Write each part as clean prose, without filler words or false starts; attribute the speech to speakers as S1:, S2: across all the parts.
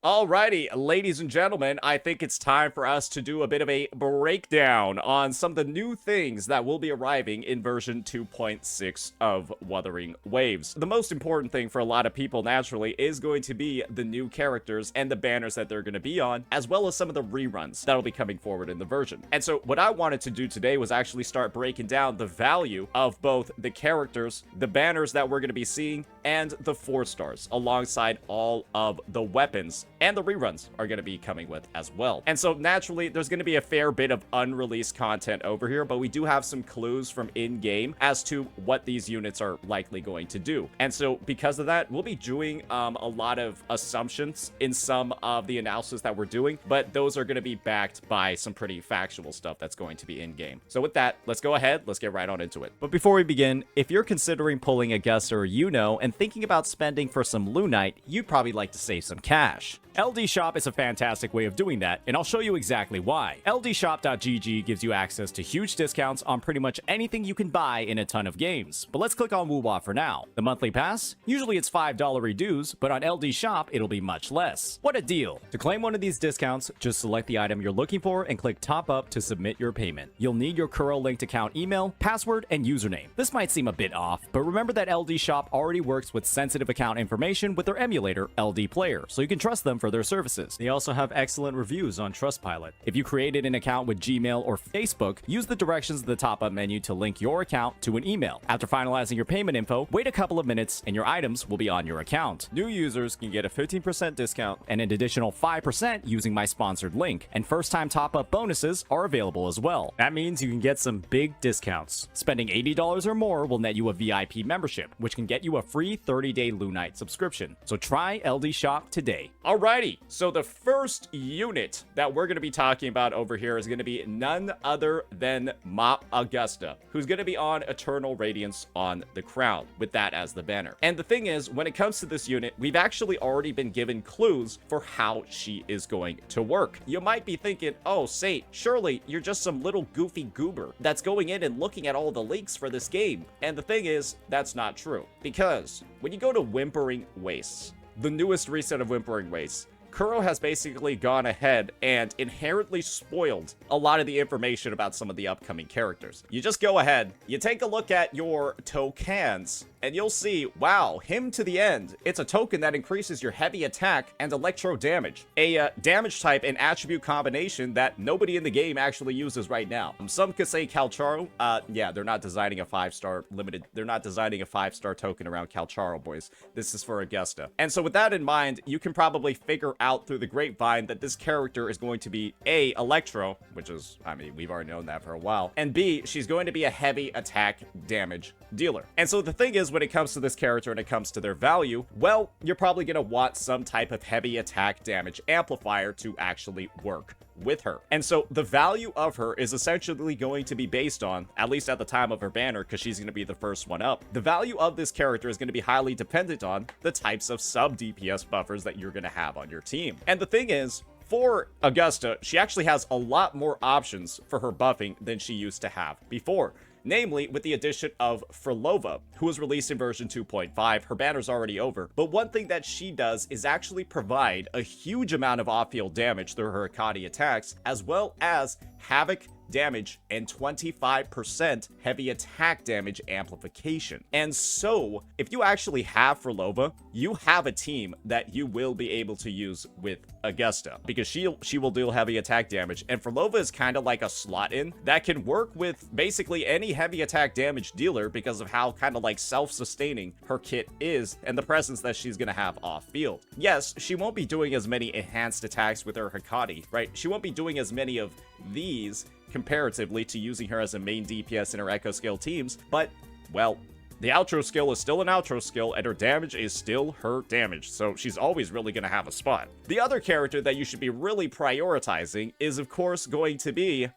S1: Alrighty, ladies and gentlemen, I think it's time for us to do a bit of a breakdown on some of the new things that will be arriving in version 2.6 of Wuthering Waves. The most important thing for a lot of people, naturally, is going to be the new characters and the banners that they're going to be on, as well as some of the reruns that'll be coming forward in the version. And so what I wanted to do today was actually start breaking down the value of both the characters, the banners that we're going to be seeing, and the 4 stars, alongside all of the weapons and the reruns are going to be coming with as well. And so naturally, there's going to be a fair bit of unreleased content over here, but we do have some clues from in-game as to what these units are likely going to do. And so because of that, we'll be doing a lot of assumptions in some of the analysis that we're doing, but those are going to be backed by some pretty factual stuff that's going to be in-game. So with that, let's go ahead, let's get right on into it. But before we begin, if you're considering pulling Augusta or Iuno and thinking about spending for some lunite, you'd probably like to save some cash. LD Shop is a fantastic way of doing that, and I'll show you exactly why. LDshop.gg gives you access to huge discounts on pretty much anything you can buy in a ton of games. But let's click on WooWa for now. The monthly pass? Usually it's $5 reduce, but on LD Shop it'll be much less. What a deal! To claim one of these discounts, just select the item you're looking for and click Top Up to submit your payment. You'll need your Kuro linked account email, password, and username. This might seem a bit off, but remember that LD Shop already works with sensitive account information with their emulator, LD Player, so you can trust them for their services. They also have excellent reviews on Trustpilot. If you created an account with Gmail or Facebook, use the directions in the top-up menu to link your account to an email. After finalizing your payment info, wait a couple of minutes and your items will be on your account. New users can get a 15% discount and an additional 5% using my sponsored link, and first-time top-up bonuses are available as well. That means you can get some big discounts. Spending $80 or more will net you a VIP membership, which can get you a free 30-day lunite subscription. So try LD Shop today. Alrighty, so the first unit that we're going to be talking about over here is going to be none other than Mop Augusta, who's going to be on Eternal Radiance on the crown, with that as the banner. And the thing is, when it comes to this unit, we've actually already been given clues for how she is going to work. You might be thinking, oh, Saint, surely you're just some little goofy goober that's going in and looking at all the leaks for this game. And the thing is, that's not true. Because when you go to Whimpering Wastes, the newest reset of Whimpering Wastes, Kuro has basically gone ahead and inherently spoiled a lot of the information about some of the upcoming characters. You just go ahead, you take a look at your tokens, and you'll see, wow, him to the end. It's a token that increases your heavy attack and electro damage. A damage type and attribute combination that nobody in the game actually uses right now. Some could say Calcharo. Yeah, they're not designing a 5-star limited. They're not designing a 5-star token around Calcharo, boys. This is for Augusta. And so with that in mind, you can probably figure out through the grapevine that this character is going to be A, electro, which is, I mean, we've already known that for a while, and B, she's going to be a heavy attack damage dealer. And so the thing is, when it comes to this character and it comes to their value, well, you're probably going to want some type of heavy attack damage amplifier to actually work with her. And so the value of her is essentially going to be based on, at least at the time of her banner, because she's going to be the first one up, the value of this character is going to be highly dependent on the types of sub DPS buffers that you're going to have on your team. And the thing is, for Augusta, she actually has a lot more options for her buffing than she used to have before. Namely, with the addition of Frolova, who was released in version 2.5. Her banner's already over, but one thing that she does is actually provide a huge amount of off-field damage through her Akadi attacks, as well as Havoc damage and 25% heavy attack damage amplification. And so, if you actually have Frolova, you have a team that you will be able to use with Augusta, because she will deal heavy attack damage, and Frolova is kind of like a slot-in that can work with basically any heavy attack damage dealer because of how kind of like self-sustaining her kit is and the presence that she's gonna have off-field. Yes, she won't be doing as many enhanced attacks with her Hakati, right? She won't be doing as many of these comparatively to using her as a main DPS in her Echo skill teams, but, well, the outro skill is still an outro skill, and her damage is still her damage, so she's always really going to have a spot. The other character that you should be really prioritizing is, of course, going to be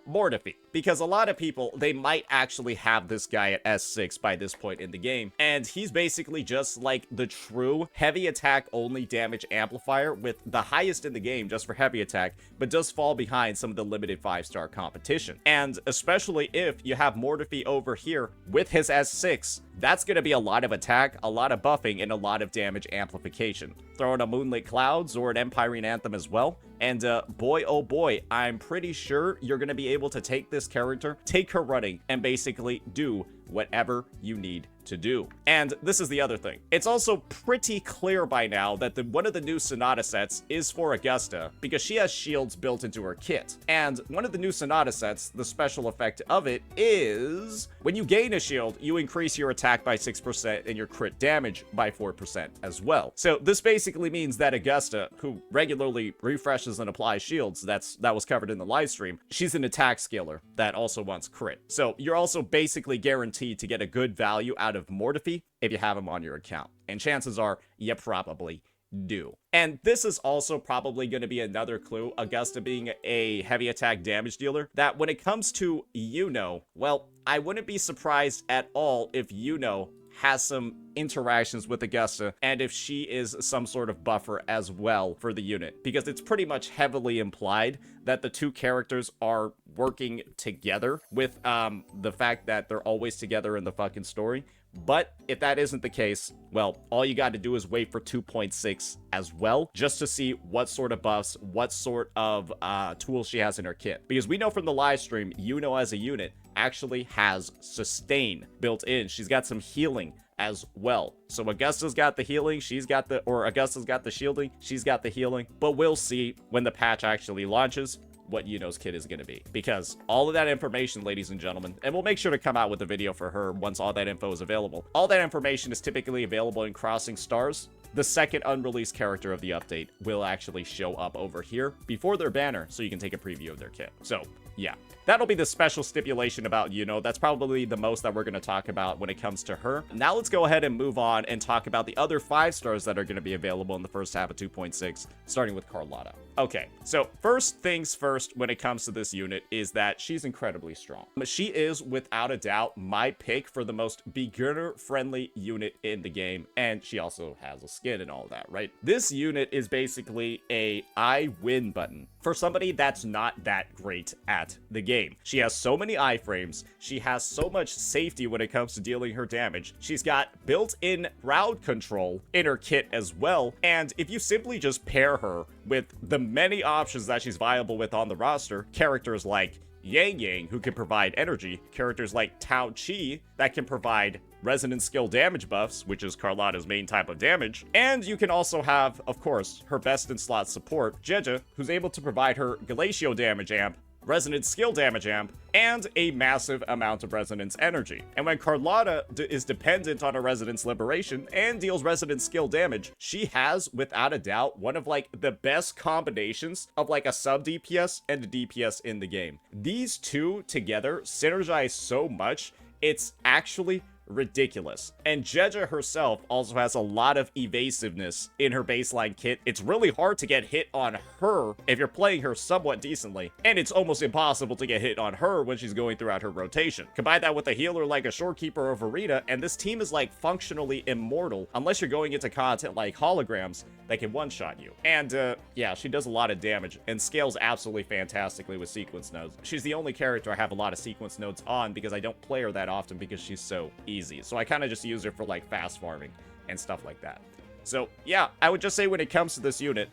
S1: Mortefi. because a lot of people, they might actually have this guy at S6 by this point in the game, and he's basically just like the true heavy attack only damage amplifier with the highest in the game just for heavy attack, but does fall behind some of the limited 5-star competition. And especially if you have Mortefi over here with his S6, that's going to be a lot of attack, a lot of buffing, and a lot of damage amplification. Throw in a Moonlit Clouds or an Empyrene Anthem as well, and boy oh boy, I'm pretty sure you're going to be able to take this character, take her running, and basically do whatever you need to do. And this is the other thing. It's also pretty clear by now that one of the new Sonata sets is for Augusta because she has shields built into her kit. And one of the new Sonata sets, the special effect of it is when you gain a shield, you increase your attack by 6% and your crit damage by 4% as well. So this basically means that Augusta, who regularly refreshes and applies shields, that was covered in the live stream, she's an attack scaler that also wants crit. So you're also basically guaranteed to get a good value out of Mortefi if you have him on your account. And chances are you probably do. And this is also probably going to be another clue, Augusta being a heavy attack damage dealer, that when it comes to Iuno, well, I wouldn't be surprised at all if Iuno has some interactions with Augusta and if she is some sort of buffer as well for the unit, because it's pretty much heavily implied that the two characters are working together with the fact that they're always together in the fucking story. But if that isn't the case, well, all you got to do is wait for 2.6 as well, just to see what sort of buffs, what sort of tools she has in her kit. Because we know from the live stream, Iuno as a unit actually has sustain built in. She's got some healing as well. So Augusta's got the healing, Augusta's got the shielding, she's got the healing. But we'll see when the patch actually launches what Iuno's kit is going to be, because all of that information, ladies and gentlemen, and we'll make sure to come out with a video for her once all that info is available. All that information is typically available in Crossing Stars. The second unreleased character of the update will actually show up over here before their banner, so you can take a preview of their kit. So yeah, that'll be the special stipulation about Iuno. That's probably the most that we're going to talk about when it comes to her. Now let's go ahead and move on and talk about the other 5-stars that are going to be available in the first half of 2.6, starting with Carlotta. Okay, so first things first when it comes to this unit is that she's incredibly strong. She is, without a doubt, my pick for the most beginner-friendly unit in the game, and she also has a skin and all that, right? This unit is basically a I win button for somebody that's not that great at the game. She has so many iframes, she has so much safety when it comes to dealing her damage, she's got built-in crowd control in her kit as well, and if you simply just pair her with the many options that she's viable with on the roster, characters like Yang Yang, who can provide energy, characters like Tao Chi, that can provide resonance skill damage buffs, which is Carlotta's main type of damage, and you can also have, of course, her best in slot support, Jeja, who's able to provide her Galatio damage amp, resonance skill damage amp, and a massive amount of resonance energy. And when Carlotta is dependent on a resonance liberation and deals resonance skill damage, she has, without a doubt, one of like the best combinations of like a sub DPS and a DPS in the game. These two together synergize so much, it's actually ridiculous. And Jeja herself also has a lot of evasiveness in her baseline kit. It's really hard to get hit on her if you're playing her somewhat decently, and it's almost impossible to get hit on her when she's going throughout her rotation. Combine that with a healer like a Shorekeeper or Verita, and this team is like functionally immortal unless you're going into content like holograms that can one-shot you. And yeah, she does a lot of damage and scales absolutely fantastically with sequence nodes. She's the only character I have a lot of sequence nodes on because I don't play her that often because she's so easy. So I kind of just use her for like fast farming and stuff like that. So yeah, I would just say when it comes to this unit,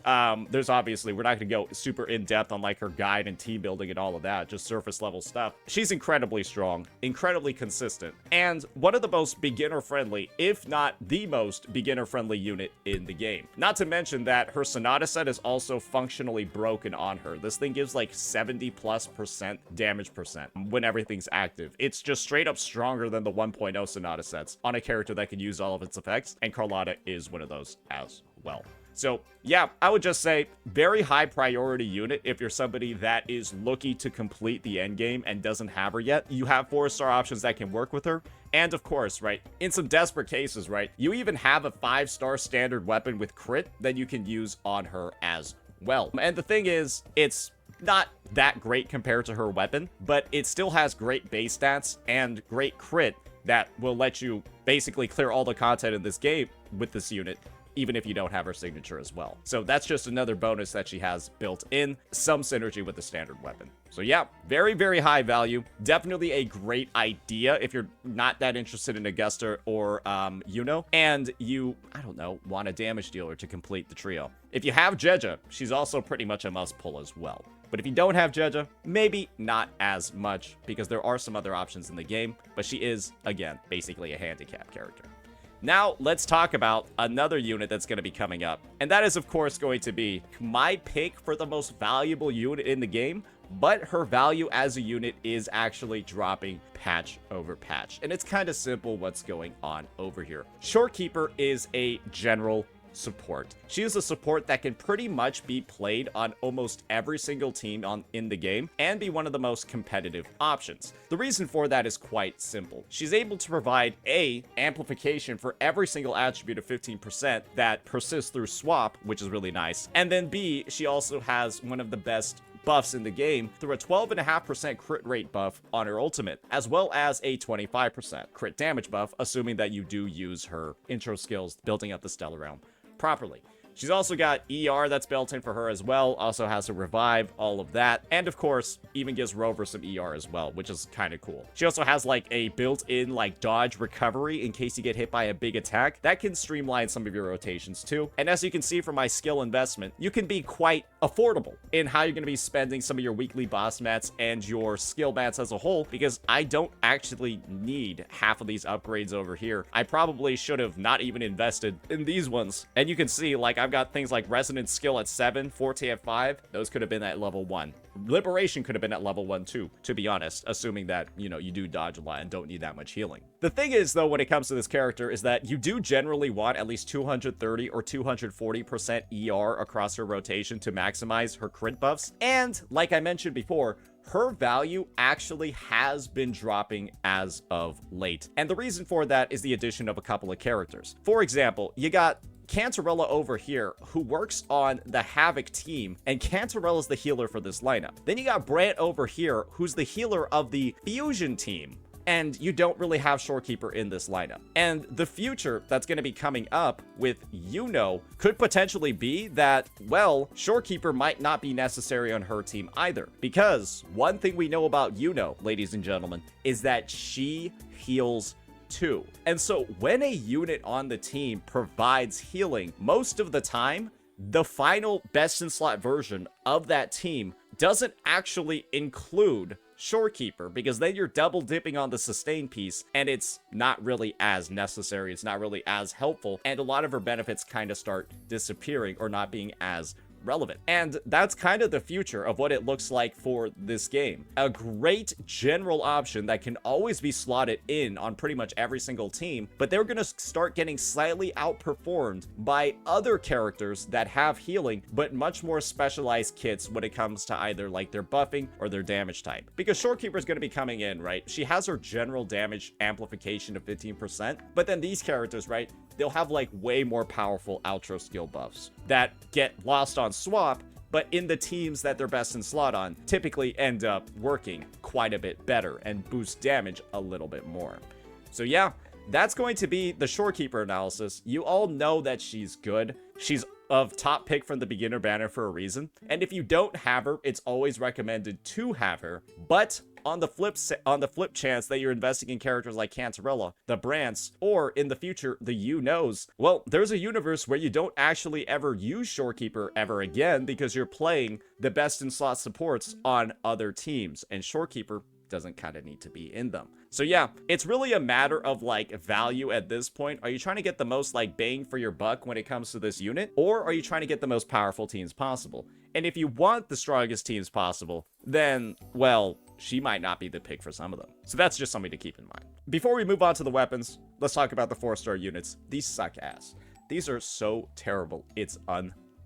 S1: there's obviously, we're not going to go super in-depth on like her guide and team building and all of that, just surface level stuff. She's incredibly strong, incredibly consistent, and one of the most beginner-friendly, if not the most beginner-friendly unit in the game. Not to mention that her Sonata set is also functionally broken on her. This thing gives like 70+% damage percent when everything's active. It's just straight up stronger than the 1.0 Sonata sets on a character that can use all of its effects, and Carlotta is one of those as well. So yeah, I would just say very high priority unit if you're somebody that is looking to complete the end game and doesn't have her yet. You have 4-star options that can work with her. And of course, right, in some desperate cases, right, you even have a 5-star standard weapon with crit that you can use on her as well. And the thing is, it's not that great compared to her weapon, but it still has great base stats and great crit that will let you basically clear all the content in this game with this unit, even if you don't have her signature as well. So that's just another bonus that she has built in, some synergy with the standard weapon. So yeah, very, very high value. Definitely a great idea if you're not that interested in Augusta or Iuno, and you, I don't know, want a damage dealer to complete the trio. If you have Jeja, she's also pretty much a must pull as well. But if you don't have Jeja, maybe not as much, because there are some other options in the game, but she is, again, basically a handicap character. Now, let's talk about another unit that's going to be coming up. And that is, of course, going to be my pick for the most valuable unit in the game, but her value as a unit is actually dropping patch over patch. And it's kind of simple what's going on over here. Shorekeeper is a general support. She is a support that can pretty much be played on almost every single team in the game and be one of the most competitive options. The reason for that is quite simple. She's able to provide A, amplification for every single attribute of 15% that persists through swap, which is really nice. And then B, she also has one of the best buffs in the game through a 12.5% crit rate buff on her ultimate, as well as a 25% crit damage buff, assuming that you do use her intro skills building up the Stellar Realm properly. She's also got ER that's built in for her as well, also has a revive, all of that, and of course, even gives Rover some ER as well, which is kind of cool. She also has like a built-in like dodge recovery in case you get hit by a big attack. That can streamline some of your rotations too. And as you can see from my skill investment, you can be quite affordable in how you're going to be spending some of your weekly boss mats and your skill mats as a whole, because I don't actually need half of these upgrades over here. I probably should have not even invested in these ones. And you can see like I've got things like Resonance Skill at 7, Forte at 5. Those could have been at level 1. Liberation could have been at level 1 too, to be honest, assuming that, you know, you do dodge a lot and don't need that much healing. The thing is, though, when it comes to this character, is that you do generally want at least 230 or 240% ER across her rotation to maximize her crit buffs. And, like I mentioned before, her value actually has been dropping as of late. And the reason for that is the addition of a couple of characters. For example, you got Cantarella over here, who works on the Havoc team, and Cantarella's the healer for this lineup. Then you got Brant over here, who's the healer of the Fusion team, and you don't really have Shorekeeper in this lineup. And the future that's going to be coming up with Iuno could potentially be that, well, Shorekeeper might not be necessary on her team either, because one thing we know about Iuno, ladies and gentlemen, is that she heals too. And so when a unit on the team provides healing, most of the time, the final best in slot version of that team doesn't actually include Shorekeeper, because then you're double dipping on the sustain piece and it's not really as necessary, it's not really as helpful, and a lot of her benefits kind of start disappearing or not being as relevant. And that's kind of the future of what it looks like for this game. A great general option that can always be slotted in on pretty much every single team, but they're going to start getting slightly outperformed by other characters that have healing, but much more specialized kits when it comes to either like their buffing or their damage type. Because Shorekeeper is going to be coming in, right? She has her general damage amplification of 15%, but then these characters, right? They'll have like way more powerful outro skill buffs that get lost on swap, but in the teams that they're best in slot on, typically end up working quite a bit better and boost damage a little bit more. So yeah, that's going to be the Shorekeeper analysis. You all know that she's good. She's of top pick from the beginner banner for a reason. And if you don't have her, it's always recommended to have her. But on the flip chance that you're investing in characters like Cantarella, the Brants, or in the future, the Iunos, well, there's a universe where you don't actually ever use Shorekeeper ever again because you're playing the best in slot supports on other teams, and Shorekeeper doesn't kind of need to be in them. So yeah, it's really a matter of like value at this point. Are you trying to get the most like bang for your buck when it comes to this unit, or are you trying to get the most powerful teams possible? And if you want the strongest teams possible, then, well, she might not be the pick for some of them. So that's just something to keep in mind. Before we move on to the weapons, let's talk about the 4-star units. These suck ass. These are so terrible, it's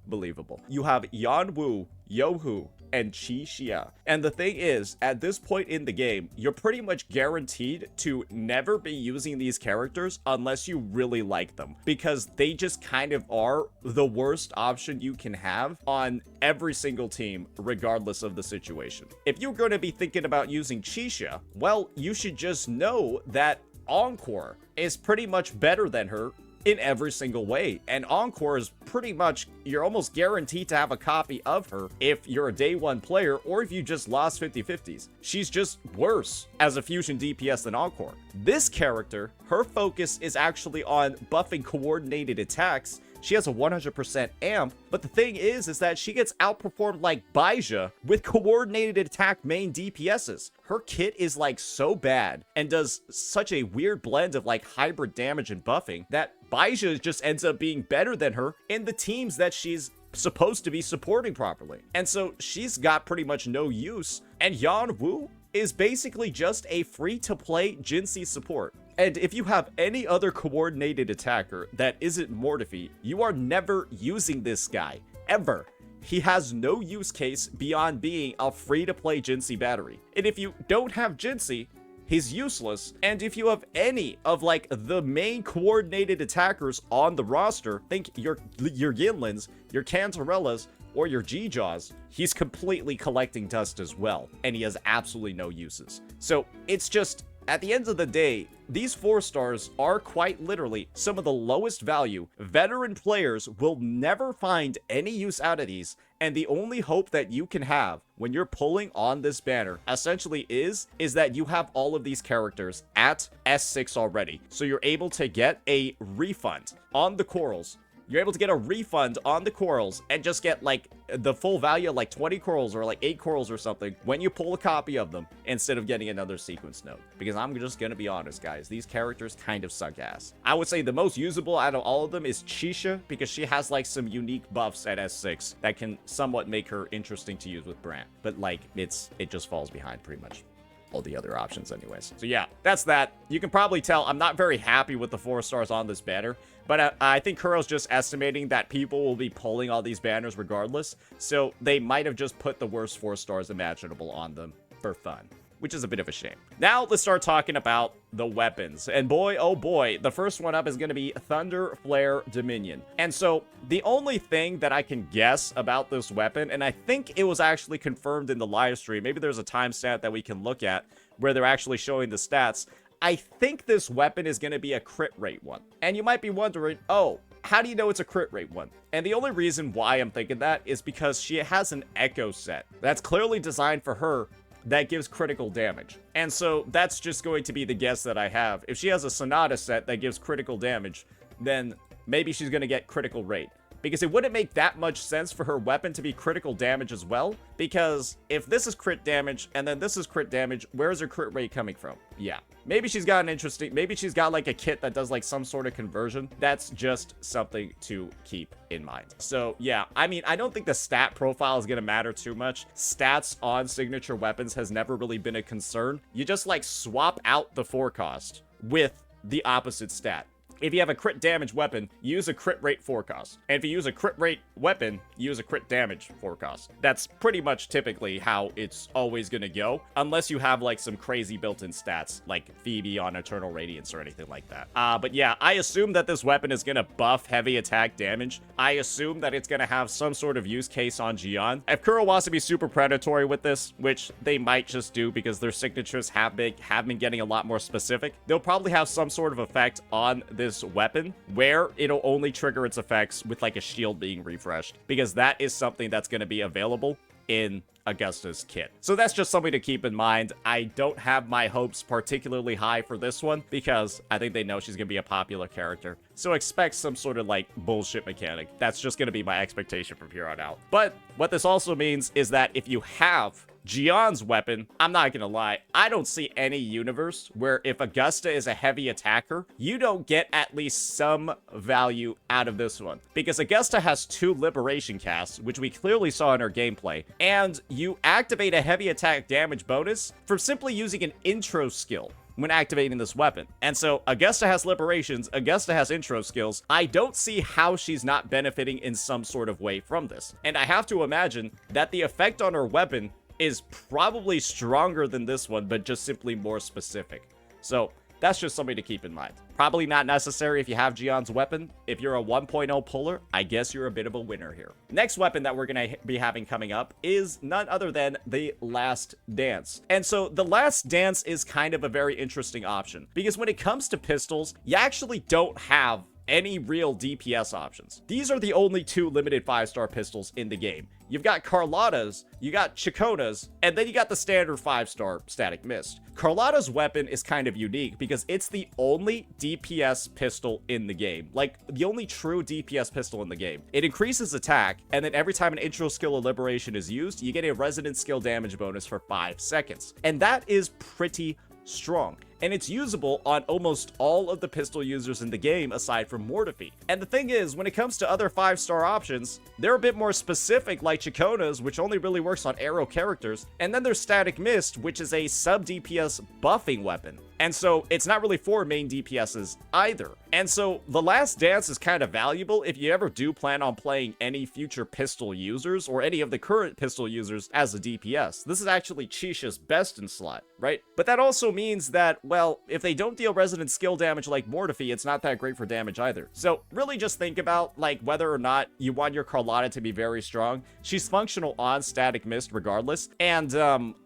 S1: unbelievable. You have Yanwu, Yohu, and Chi Xia. And the thing is, at this point in the game, you're pretty much guaranteed to never be using these characters unless you really like them, because they just kind of are the worst option you can have on every single team, regardless of the situation. If you're going to be thinking about using Chi Xia, well, you should just know that Encore is pretty much better than her in every single way. And Encore is pretty much, you're almost guaranteed to have a copy of her if you're a day one player or if you just lost 50-50s. She's just worse as a fusion DPS than Encore. This character, her focus is actually on buffing coordinated attacks. She has a 100% amp, but the thing is that she gets outperformed like Baija with coordinated attack main DPSs. Her kit is like so bad and does such a weird blend of like hybrid damage and buffing that Baija just ends up being better than her in the teams that she's supposed to be supporting properly. And so she's got pretty much no use, and Yanwu is basically just a free-to-play Jinxie support. And if you have any other coordinated attacker that isn't Mortifi, you are never using this guy, ever. He has no use case beyond being a free-to-play Jinxie battery. And if you don't have Jinxie, he's useless. And if you have any of like the main coordinated attackers on the roster, think your Yinlins, your Cantarellas, or your G-Jaws, he's completely collecting dust as well, and he has absolutely no uses. So it's just, at the end of the day, these 4 stars are quite literally some of the lowest value. Veteran players will never find any use out of these, and the only hope that you can have when you're pulling on this banner essentially is that you have all of these characters at S6 already. So you're able to get a refund on the corals. You're able to get a refund on the corals and just get like the full value of like 20 corals or like 8 corals or something when you pull a copy of them instead of getting another sequence node. Because I'm just gonna be honest, guys, these characters kind of suck ass. I would say the most usable out of all of them is Chi Xia, because she has like some unique buffs at S6 that can somewhat make her interesting to use with Brand. But like it just falls behind pretty much all the other options anyways. So yeah, that's that. You can probably tell I'm not very happy with the 4 stars on this banner, but I think Kuro's just estimating that people will be pulling all these banners regardless, so they might have just put the worst 4 stars imaginable on them for fun, which is a bit of a shame. Now let's start talking about the weapons. And boy, oh boy, the first one up is going to be Thunder Flare Dominion. And so the only thing that I can guess about this weapon, and I think it was actually confirmed in the live stream, maybe there's a timestamp that we can look at where they're actually showing the stats. I think this weapon is going to be a crit rate one. And you might be wondering, oh, how do you know it's a crit rate one? And the only reason why I'm thinking that is because she has an Echo set that's clearly designed for her that gives critical damage. And so that's just going to be the guess that I have. If she has a Sonata set that gives critical damage, then maybe she's going to get critical rate. Because it wouldn't make that much sense for her weapon to be critical damage as well. Because if this is crit damage and then this is crit damage, where is her crit rate coming from? Yeah. Maybe she's got an interesting, maybe she's got like a kit that does like some sort of conversion. That's just something to keep in mind. So yeah, I mean, I don't think the stat profile is going to matter too much. Stats on signature weapons has never really been a concern. You just like swap out the forecast with the opposite stat. If you have a crit damage weapon, use a crit rate forecast. And if you use a crit rate weapon, use a crit damage forecast. That's pretty much typically how it's always going to go, unless you have like some crazy built-in stats like Phoebe on Eternal Radiance or anything like that. But yeah, I assume that this weapon is going to buff heavy attack damage. I assume that it's going to have some sort of use case on Jian. If Kuro wants to be super predatory with this, which they might just do because their signatures have been getting a lot more specific, they'll probably have some sort of effect on this weapon where it'll only trigger its effects with like a shield being refreshed, because that is something that's going to be available in Augusta's kit. So that's just something to keep in mind. I don't have my hopes particularly high for this one because I think they know she's going to be a popular character. So expect some sort of like bullshit mechanic. That's just going to be my expectation from here on out. But what this also means is that if you have Jian's weapon, I'm not gonna lie, I don't see any universe where if Augusta is a heavy attacker, you don't get at least some value out of this one. Because Augusta has 2 liberation casts, which we clearly saw in her gameplay, and you activate a heavy attack damage bonus from simply using an intro skill. when activating this weapon. And so Augusta has liberations, Augusta has intro skills. I don't see how she's not benefiting in some sort of way from this. And I have to imagine that the effect on her weapon is probably stronger than this one, but just simply more specific. So that's just something to keep in mind. Probably not necessary if you have Gion's weapon. If you're a 1.0 puller, I guess you're a bit of a winner here. Next weapon that we're going to be having coming up is none other than the Last Dance. And so the Last Dance is kind of a very interesting option, because when it comes to pistols, you actually don't have any real DPS options. These are the only two limited 5-star pistols in the game. You've got Carlotta's, you got Ciaccona's, and then you got the standard 5-star Static Mist. Carlotta's weapon is kind of unique because it's the only DPS pistol in the game. Like, the only true DPS pistol in the game. It increases attack, and then every time an intro skill of Liberation is used, you get a resonant skill damage bonus for 5 seconds. And that is pretty strong. And it's usable on almost all of the pistol users in the game aside from Mortefi. And the thing is, when it comes to other 5-star options, they're a bit more specific, like Ciaccona's, which only really works on arrow characters, and then there's Static Mist, which is a sub-DPS buffing weapon. And so it's not really for main DPSs either. And so the Last Dance is kind of valuable if you ever do plan on playing any future pistol users or any of the current pistol users as a DPS. This is actually Chisha's best in slot, right? But that also means that, well, if they don't deal resonant skill damage like Mortefi, it's not that great for damage either. So really just think about like whether or not you want your Carlotta to be very strong. She's functional on Static Mist regardless. And,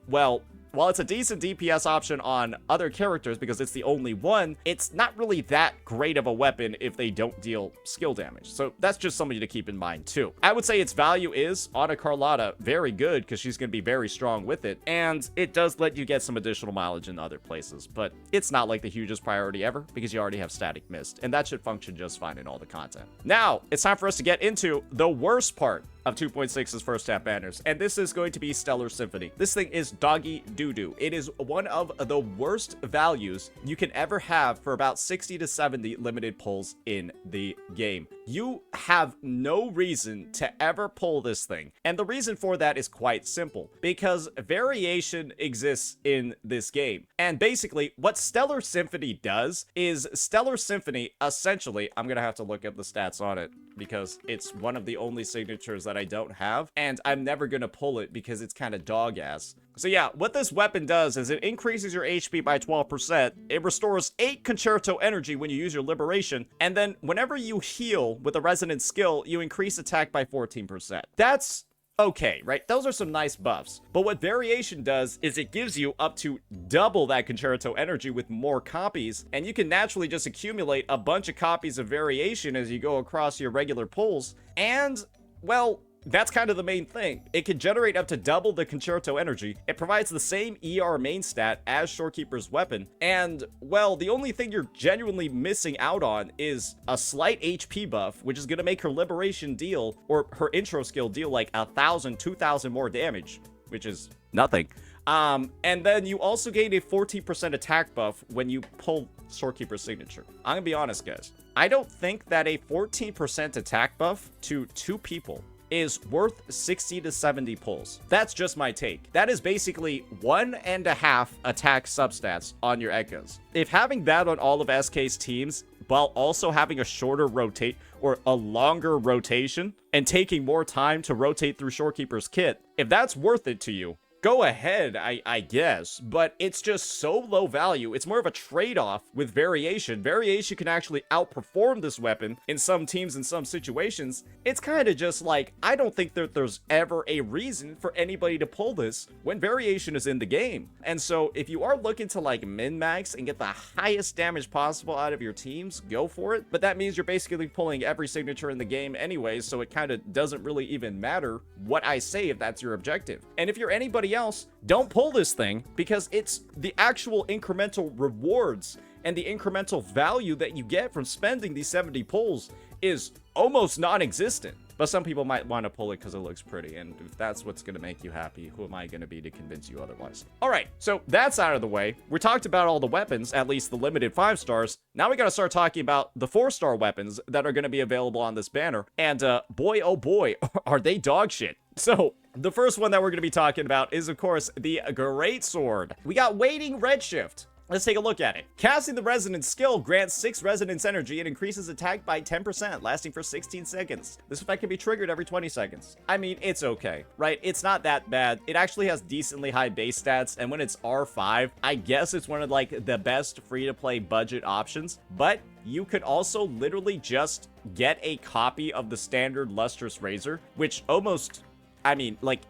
S1: well, while it's a decent DPS option on other characters because it's the only one, it's not really that great of a weapon if they don't deal skill damage. So that's just something to keep in mind too. I would say its value is, on a Carlotta, very good because she's going to be very strong with it. And it does let you get some additional mileage in other places, but it's not like the hugest priority ever because you already have Static Mist, and that should function just fine in all the content. Now, it's time for us to get into the worst part of 2.6's first half banners, and this is going to be Stellar Symphony. This thing is doggy doo-doo. It is one of the worst values you can ever have for about 60 to 70 limited pulls in the game. You have no reason to ever pull this thing, and the reason for that is quite simple, because variation exists in this game. And basically, what Stellar Symphony does is Stellar Symphony, essentially, I'm gonna have to look up the stats on it, because it's one of the only signatures that I don't have, and I'm never gonna pull it because it's kind of dog ass. So yeah, what this weapon does is it increases your HP by 12%, it restores 8 Concerto energy when you use your Liberation, and then whenever you heal with a resonant skill, you increase attack by 14%. That's okay, right? Those are some nice buffs. But what Variation does is it gives you up to double that Concerto energy with more copies, and you can naturally just accumulate a bunch of copies of Variation as you go across your regular pulls, and, well, that's kind of the main thing. It can generate up to double the Concerto energy. It provides the same ER main stat as Shorekeeper's Weapon. And, well, the only thing you're genuinely missing out on is a slight HP buff, which is going to make her Liberation deal, or her intro skill deal, like 1,000, 2,000 more damage, which is nothing. And then you also gain a 14% attack buff when you pull Shorekeeper's signature. I'm gonna be honest, guys. I don't think that a 14% attack buff to 2 people is worth 60 to 70 pulls. That's just my take. That is basically 1.5 attack substats on your Echoes. If having that on all of SK's teams, while also having a shorter rotate or a longer rotation and taking more time to rotate through Shorekeeper's kit, if that's worth it to you, go ahead, I guess, but it's just so low value. It's more of a trade-off with Variation. Variation can actually outperform this weapon in some teams in some situations. It's kind of just like, I don't think that there's ever a reason for anybody to pull this when Variation is in the game. And so if you are looking to like min-max and get the highest damage possible out of your teams, go for it. But that means you're basically pulling every signature in the game anyways, so it kind of doesn't really even matter what I say if that's your objective. And if you're anybody else, don't pull this thing because it's the actual incremental rewards and the incremental value that you get from spending these 70 pulls is almost non-existent. But some people might want to pull it because it looks pretty, and if that's what's going to make you happy, who am I going to be to convince you otherwise? All right, so that's out of the way. We talked about all the weapons, at least the limited 5 stars. Now we got to start talking about the 4-star weapons that are going to be available on this banner. And boy, oh boy, are they dog shit. So the first one that we're going to be talking about is, of course, the Great Sword. We got Waiting Redshift. Let's take a look at it. Casting the Resonance skill grants 6 Resonance energy and increases attack by 10%, lasting for 16 seconds. This effect can be triggered every 20 seconds. I mean, it's okay, right? It's not that bad. It actually has decently high base stats, and when it's R5, I guess it's one of like the best free-to-play budget options, but you could also literally just get a copy of the standard Lustrous Razor, which almost, I mean, like,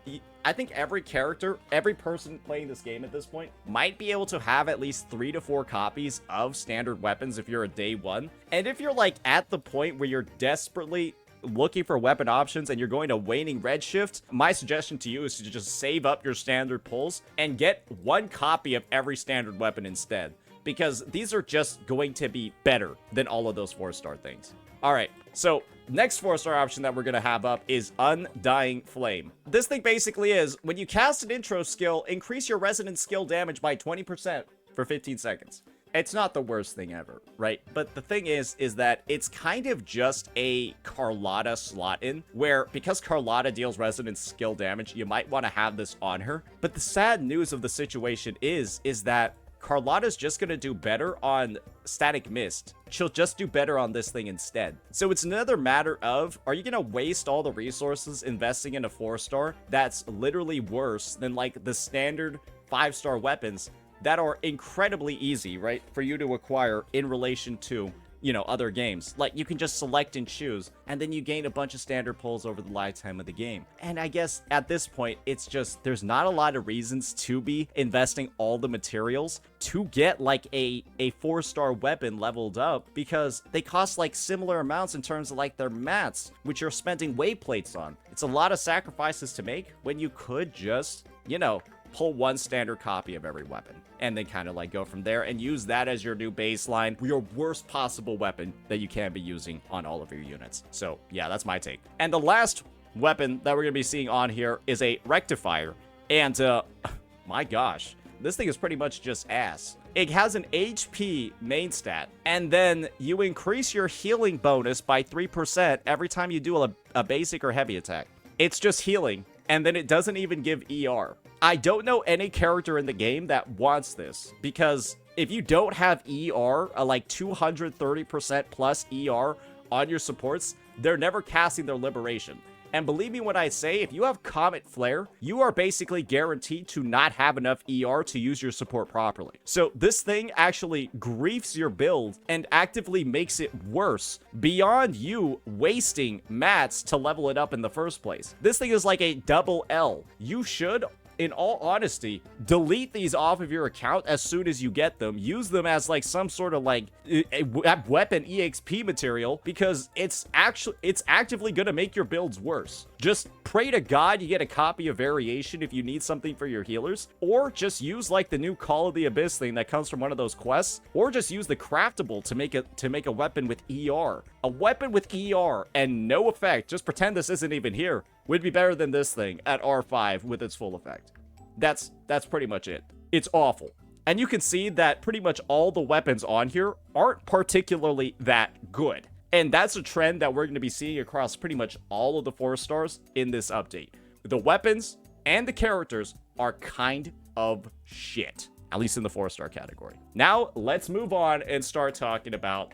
S1: I think every character, every person playing this game at this point might be able to have at least 3 to 4 copies of standard weapons if you're a day one. And if you're like at the point where you're desperately looking for weapon options and you're going to Waning Redshift, my suggestion to you is to just save up your standard pulls and get 1 copy of every standard weapon instead, because these are just going to be better than all of those 4-star things. All right, so next 4-star option that we're going to have up is Undying Flame. This thing basically is, when you cast an intro skill, increase your resonance skill damage by 20% for 15 seconds. It's not the worst thing ever, right? But the thing is that it's kind of just a Carlotta slot in, where because Carlotta deals resonance skill damage, you might want to have this on her. But the sad news of the situation is that Carlotta's just going to do better on Static Mist. She'll just do better on this thing instead. So it's another matter of, are you going to waste all the resources investing in a 4-star that's literally worse than like the standard 5-star weapons that are incredibly easy, right, for you to acquire in relation to, you know, other games? Like, you can just select and choose, and then you gain a bunch of standard pulls over the lifetime of the game. And I guess at this point, it's just, there's not a lot of reasons to be investing all the materials to get like a 4-star weapon leveled up, because they cost like similar amounts in terms of like their mats, which you're spending weight plates on. It's a lot of sacrifices to make when you could just, you know, pull 1 standard copy of every weapon and then kind of like go from there and use that as your new baseline, your worst possible weapon that you can be using on all of your units. So yeah, that's my take. And the last weapon that we're going to be seeing on here is a Rectifier. And my gosh, this thing is pretty much just ass. It has an HP main stat, and then you increase your healing bonus by 3% every time you do a basic or heavy attack. It's just healing, and then it doesn't even give ER. I don't know any character in the game that wants this, because if you don't have ER, like 230% plus ER on your supports, they're never casting their Liberation. And believe me when I say, if you have Comet Flare, you are basically guaranteed to not have enough ER to use your support properly. So this thing actually griefs your build and actively makes it worse beyond you wasting mats to level it up in the first place. This thing is like a double L. You should, in all honesty, delete these off of your account as soon as you get them. Use them as like some sort of like a weapon EXP material, because it's actively gonna make your builds worse. Just pray to God you get a copy of Variation if you need something for your healers, or just use like the new Call of the Abyss thing that comes from one of those quests, or just use the craftable to make a weapon with ER. A weapon with ER and no effect, just pretend this isn't even here, would be better than this thing at R5 with its full effect. That's pretty much it. It's awful. And you can see that pretty much all the weapons on here aren't particularly that good. And that's a trend that we're going to be seeing across pretty much all of the 4-stars in this update. The weapons and the characters are kind of shit, at least in the 4-star category. Now, let's move on and start talking about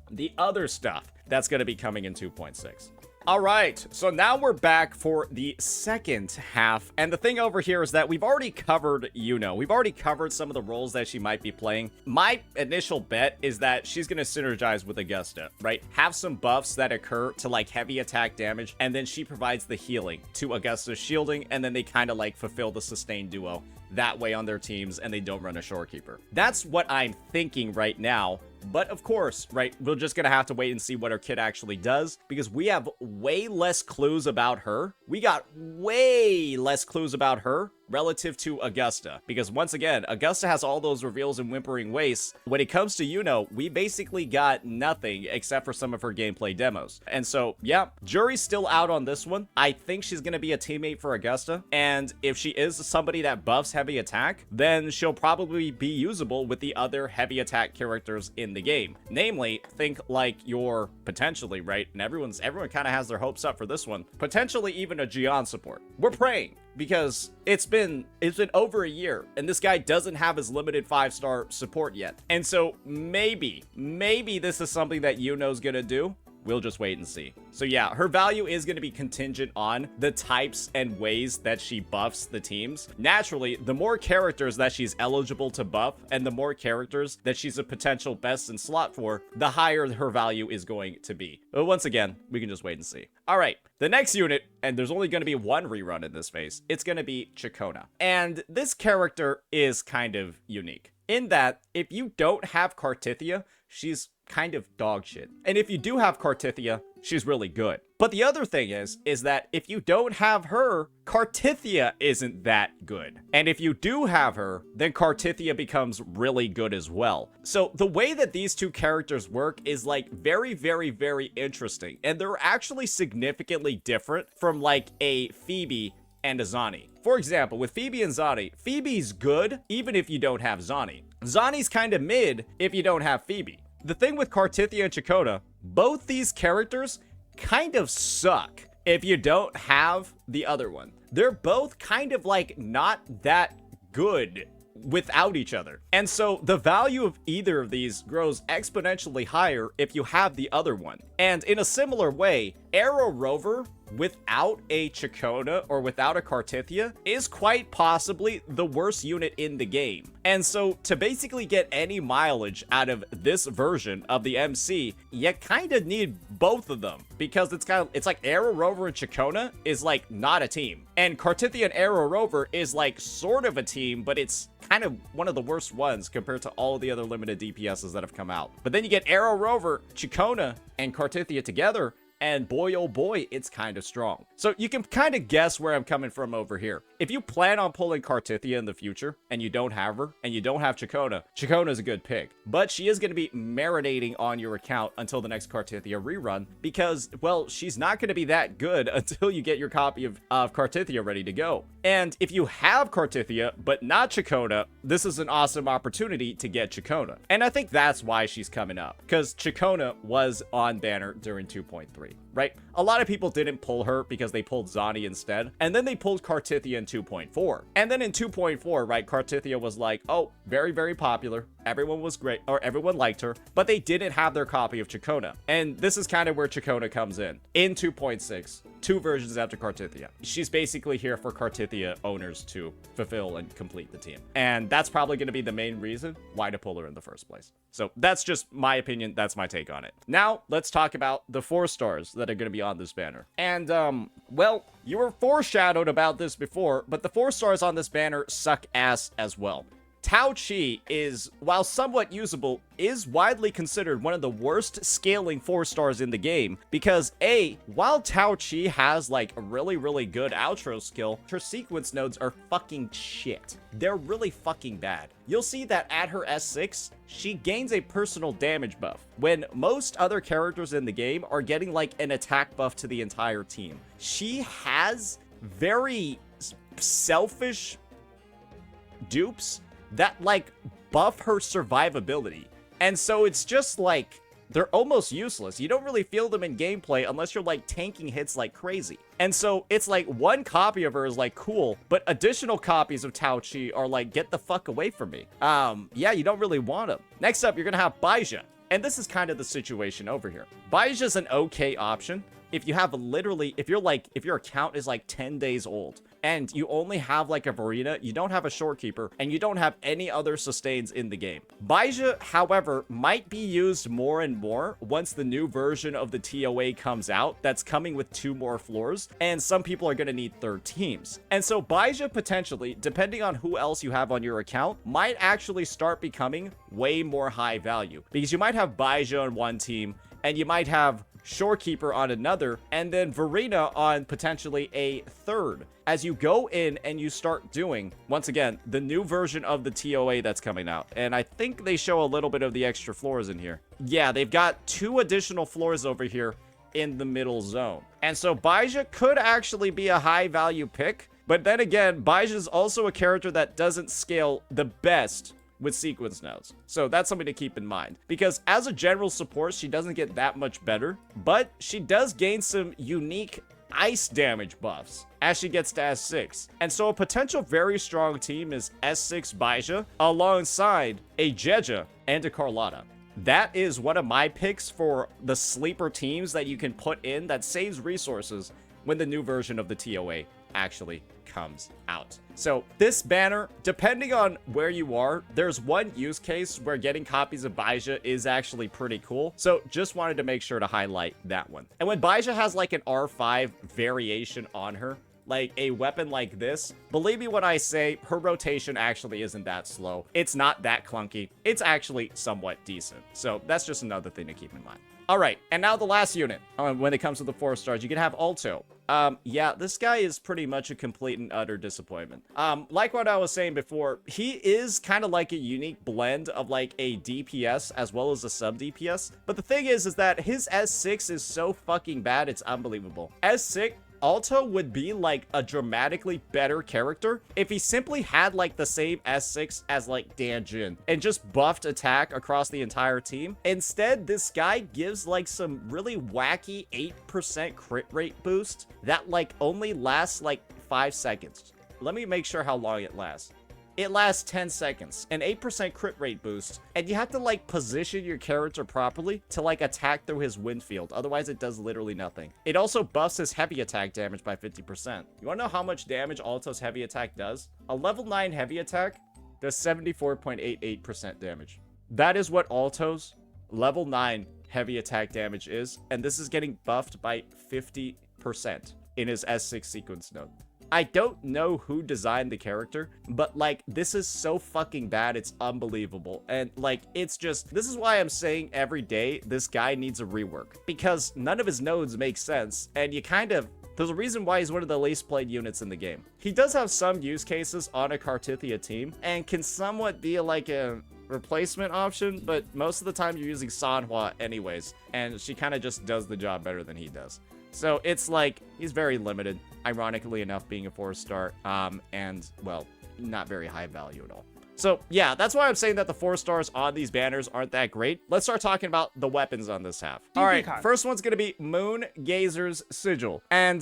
S1: the other stuff that's going to be coming in 2.6. All right, so now we're back for the second half, and the thing over here is that we've already covered Iuno. We've already covered some of the roles that she might be playing. My initial bet is that she's going to synergize with Augusta, right? Have some buffs that occur to like heavy attack damage, and then she provides the healing to Augusta's shielding, and then they kind of like fulfill the sustained duo that way on their teams, and they don't run a Shorekeeper. That's what I'm thinking right now. But of course, right, we're just gonna have to wait and see what her kit actually does, because we have way less clues about her. We got way less clues about her relative to Augusta, because once again, Augusta has all those reveals in Whimpering Wastes. When it comes to Iuno, we basically got nothing except for some of her gameplay demos. And so, yeah, jury's still out on this one. I think she's gonna be a teammate for Augusta, and if she is somebody that buffs heavy attack, then she'll probably be usable with the other heavy attack characters in the game. Namely, think like your potentially, right, and everyone kind of has their hopes up for this one, potentially even a Gian support. We're praying because it's been over a year and this guy doesn't have his limited 5-star support yet. And so maybe this is something that Iuno's gonna do. We'll just wait and see. So yeah, her value is going to be contingent on the types and ways that she buffs the teams. Naturally, the more characters that she's eligible to buff and the more characters that she's a potential best in slot for, the higher her value is going to be. But once again, we can just wait and see. All right, the next unit, and there's only going to be one rerun in this phase, it's going to be Ciaccona. And this character is kind of unique in that if you don't have Cartithia, she's kind of dog shit. And if you do have Cartithia, she's really good. But the other thing is that if you don't have her, Cartithia isn't that good. And if you do have her, then Cartithia becomes really good as well. So the way that these two characters work is like very, very, very interesting. And they're actually significantly different from like a Phoebe and a Zani. For example, with Phoebe and Zani, Phoebe's good even if you don't have Zani. Zani's kind of mid if you don't have Phoebe. The thing with Cartithia and Ciaccona, both these characters kind of suck if you don't have the other one. They're both kind of like not that good without each other. And so the value of either of these grows exponentially higher if you have the other one. And in a similar way, Arrow Rover without a Ciaccona or without a Cartithia is quite possibly the worst unit in the game. And so to basically get any mileage out of this version of the MC, you kind of need both of them, because it's like Arrow Rover and Ciaccona is like not a team, and Cartithia and Arrow Rover is like sort of a team, but it's kind of one of the worst ones compared to all of the other limited DPSs that have come out. But then you get Arrow Rover, Ciaccona, and Cartithia together, and boy, oh boy, it's kind of strong. So you can kind of guess where I'm coming from over here. If you plan on pulling Cartithia in the future, and you don't have her, and you don't have Ciaccona, Ciaccona is a good pick. But she is going to be marinating on your account until the next Cartithia rerun, because, well, she's not going to be that good until you get your copy of Cartithia ready to go. And if you have Cartithia, but not Ciaccona, this is an awesome opportunity to get Ciaccona. And I think that's why she's coming up, because Ciaccona was on banner during 2.3. Right? A lot of people didn't pull her because they pulled Zani instead, and then they pulled Cartithia in 2.4. And then in 2.4, right, Cartithia was like, oh, very, very popular. Everyone was great, or everyone liked her, but they didn't have their copy of Ciaccona. And this is kind of where Ciaccona comes in 2.6, 2 versions after Cartithia. She's basically here for Cartithia owners to fulfill and complete the team. And that's probably going to be the main reason why to pull her in the first place. So that's just my opinion. That's my take on it. Now, let's talk about the 4 stars that are going to be on this banner. And, well, you were foreshadowed about this before, but the 4 stars on this banner suck ass as well. Tao Chi is, while somewhat usable, is widely considered one of the worst scaling 4 stars in the game, because A, while Tao Chi has like a really, really good outro skill, her sequence nodes are fucking shit. They're really fucking bad. You'll see that at her S6, she gains a personal damage buff, when most other characters in the game are getting like an attack buff to the entire team. She has very selfish dupes that like buff her survivability. And so it's just like, they're almost useless. You don't really feel them in gameplay unless you're like tanking hits like crazy. And so it's like one copy of her is like cool, but additional copies of Tao Chi are like, get the fuck away from me. Yeah, you don't really want them. Next up, you're gonna have Baija. And this is kind of the situation over here. Baija's an okay option if you have literally, if your account is like 10 days old and you only have like a Verena, you don't have a Shorekeeper, and you don't have any other sustains in the game. Baija, however, might be used more and more once the new version of the TOA comes out that's coming with 2 more floors, and some people are going to need 3rd teams. And so Baija potentially, depending on who else you have on your account, might actually start becoming way more high value, because you might have Baija on one team, and you might have Shorekeeper on another, and then Verena on potentially a 3rd. As you go in and you start doing, once again, the new version of the TOA that's coming out. And I think they show a little bit of the extra floors in here. Yeah, they've got 2 additional floors over here in the middle zone. And so Baija could actually be a high value pick. But then again, Baija is also a character that doesn't scale the best with sequence nodes. So that's something to keep in mind, because as a general support, she doesn't get that much better, but she does gain some unique ice damage buffs as she gets to S6. And so a potential very strong team is S6 Baija alongside a Jeja and a Carlotta. That is one of my picks for the sleeper teams that you can put in that saves resources when the new version of the TOA actually comes out. So this banner, depending on where you are, there's one use case where getting copies of Baija is actually pretty cool. So just wanted to make sure to highlight that one. And when Baija has like an R5 variation on her, like a weapon like this, believe me when I say her rotation actually isn't that slow. It's not that clunky. It's actually somewhat decent. So that's just another thing to keep in mind. All right, and now the last unit. When it comes to the 4 stars, you can have Alto. Yeah, this guy is pretty much a complete and utter disappointment. Like what I was saying before, he is kind of like a unique blend of like a DPS as well as a sub DPS. But the thing is that his S6 is so fucking bad, it's unbelievable. S6, Alto would be like a dramatically better character if he simply had like the same S6 as like Dan Jin and just buffed attack across the entire team. Instead, this guy gives like some really wacky 8% crit rate boost that like only lasts like 5 seconds. Let me make sure how long it lasts. It lasts 10 seconds, an 8% crit rate boost, and you have to like position your character properly to like attack through his wind field. Otherwise, it does literally nothing. It also buffs his heavy attack damage by 50%. You want to know how much damage Alto's heavy attack does? A level 9 heavy attack does 74.88% damage. That is what Alto's level 9 heavy attack damage is, and this is getting buffed by 50% in his S6 sequence node. I don't know who designed the character, but like this is so fucking bad, it's unbelievable. And like it's just, this is why I'm saying every day this guy needs a rework, because none of his nodes make sense, and you kind of, there's a reason why he's one of the least played units in the game. He does have some use cases on a Cartithia team and can somewhat be like a replacement option, but most of the time you're using Sanhua anyways, and she kind of just does the job better than he does. So it's like he's very limited, ironically enough, being a 4-star, and well, not very high value at all. So yeah, that's why I'm saying that the 4 stars on these banners aren't that great. Let's start talking about the weapons on this half. All right, first one's gonna be Moon Gazer's Sigil. And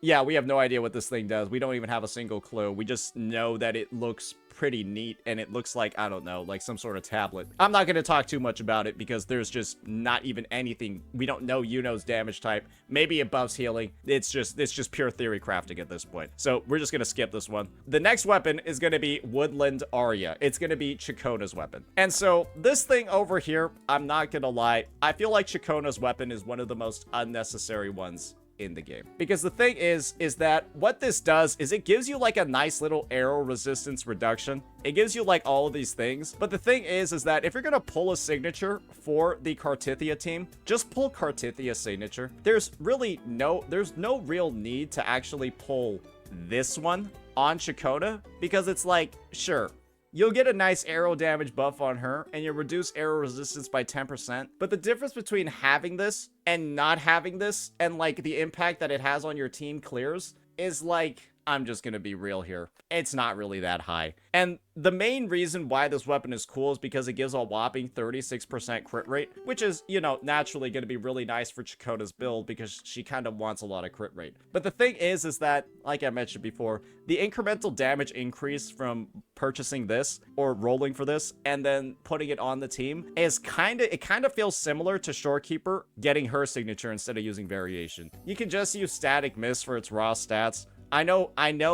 S1: yeah, we have no idea what this thing does. We don't even have a single clue. We just know that it looks pretty neat, and it looks like, I don't know, like some sort of tablet. I'm not going to talk too much about it because there's just not even anything. We don't know Iuno's damage type. Maybe it buffs healing. It's just pure theory crafting at this point. So we're just going to skip this one. The next weapon is going to be Woodland Arya. It's going to be Ciaccona's weapon. And so this thing over here, I'm not going to lie, I feel like Ciaccona's weapon is one of the most unnecessary ones in the game, because the thing is that what this does is it gives you like a nice little arrow resistance reduction. It gives you like all of these things, but the thing is that if you're gonna pull a signature for the Cartithia team, just pull Cartithia signature. There's no real need to actually pull this one on Ciaccona, because it's like, sure, you'll get a nice arrow damage buff on her, and you'll reduce arrow resistance by 10%. But the difference between having this and not having this, and like the impact that it has on your team clears, is like, I'm just gonna be real here, it's not really that high. And the main reason why this weapon is cool is because it gives a whopping 36% crit rate, which is, you know, naturally going to be really nice for Ciaccona's build because she kind of wants a lot of crit rate. But the thing is that, like I mentioned before, the incremental damage increase from purchasing this or rolling for this and then putting it on the team is it kind of feels similar to Shorekeeper getting her signature instead of using variation. You can just use static miss for its raw stats. I know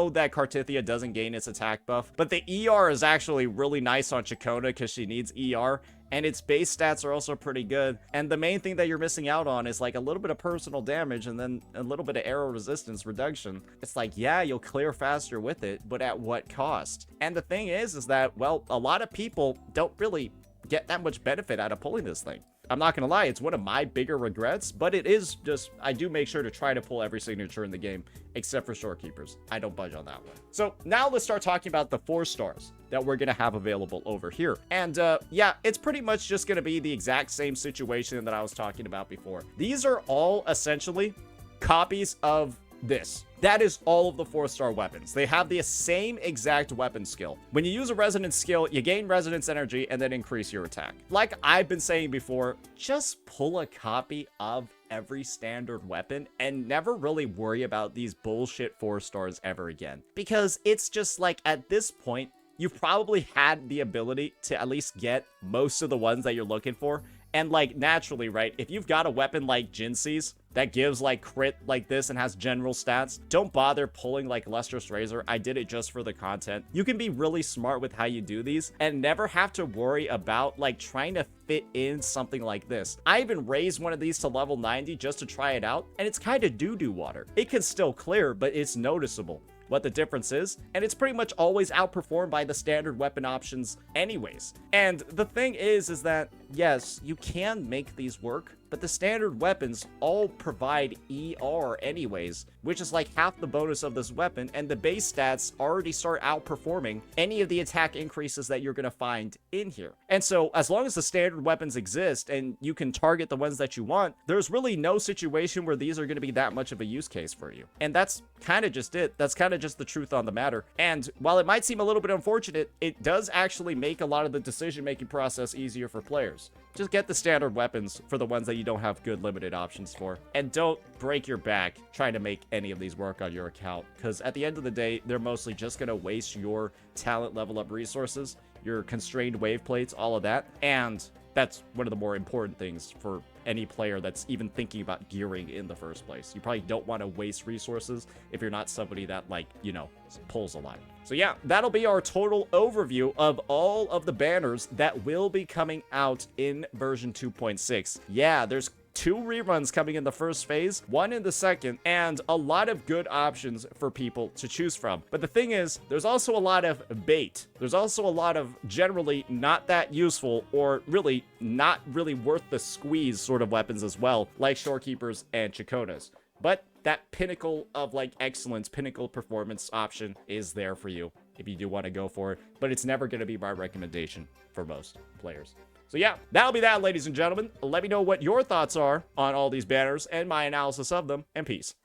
S1: that Cartithia doesn't gain its attack buff, but the ER is actually really nice on Ciaccona because she needs ER, and its base stats are also pretty good. And the main thing that you're missing out on is like a little bit of personal damage and then a little bit of arrow resistance reduction. It's like, yeah, you'll clear faster with it, but at what cost? And the thing is that, well, a lot of people don't really get that much benefit out of pulling this thing. I'm not gonna lie, it's one of my bigger regrets, but it is just, I do make sure to try to pull every signature in the game, except for Shorekeepers. I don't budge on that one. So now let's start talking about the 4 stars that we're gonna have available over here. And yeah, it's pretty much just gonna be the exact same situation that I was talking about before. These are all essentially copies of this. That is all of the 4-star weapons. They have the same exact weapon skill. When you use a resonance skill, you gain resonance energy and then increase your attack. Like I've been saying before, just pull a copy of every standard weapon and never really worry about these bullshit 4-stars ever again. Because it's just like, at this point, you've probably had the ability to at least get most of the ones that you're looking for. And like, naturally, right, if you've got a weapon like Jinxi's that gives like crit like this and has general stats, don't bother pulling like Lustrous Razor. I did it just for the content. You can be really smart with how you do these and never have to worry about like trying to fit in something like this. I even raised one of these to level 90 just to try it out, and it's kind of doo-doo water. It can still clear, but it's noticeable what the difference is, and it's pretty much always outperformed by the standard weapon options anyways. And the thing is that yes, you can make these work, but the standard weapons all provide ER anyways, which is like half the bonus of this weapon, and the base stats already start outperforming any of the attack increases that you're going to find in here. And so as long as the standard weapons exist and you can target the ones that you want, there's really no situation where these are going to be that much of a use case for you. And that's kind of just it. That's kind of just the truth on the matter. And while it might seem a little bit unfortunate, it does actually make a lot of the decision-making process easier for players. Just get the standard weapons for the ones that you don't have good limited options for. And don't break your back trying to make any of these work on your account, because at the end of the day, they're mostly just going to waste your talent level up resources, your constrained wave plates, all of that. And that's one of the more important things for any player that's even thinking about gearing in the first place. You probably don't want to waste resources if you're not somebody that, like, you know, pulls a lot. So yeah, that'll be our total overview of all of the banners that will be coming out in version 2.6. Yeah, there's 2 reruns coming in the first phase, 1 in the second, and a lot of good options for people to choose from. But the thing is, there's also a lot of bait. There's also a lot of generally not that useful or really not really worth the squeeze sort of weapons as well, like Shorekeepers and Ciacconas. But that pinnacle of like excellence, pinnacle performance option is there for you if you do want to go for it. But it's never going to be my recommendation for most players. So yeah, that'll be that, ladies and gentlemen. Let me know what your thoughts are on all these banners and my analysis of them, and peace.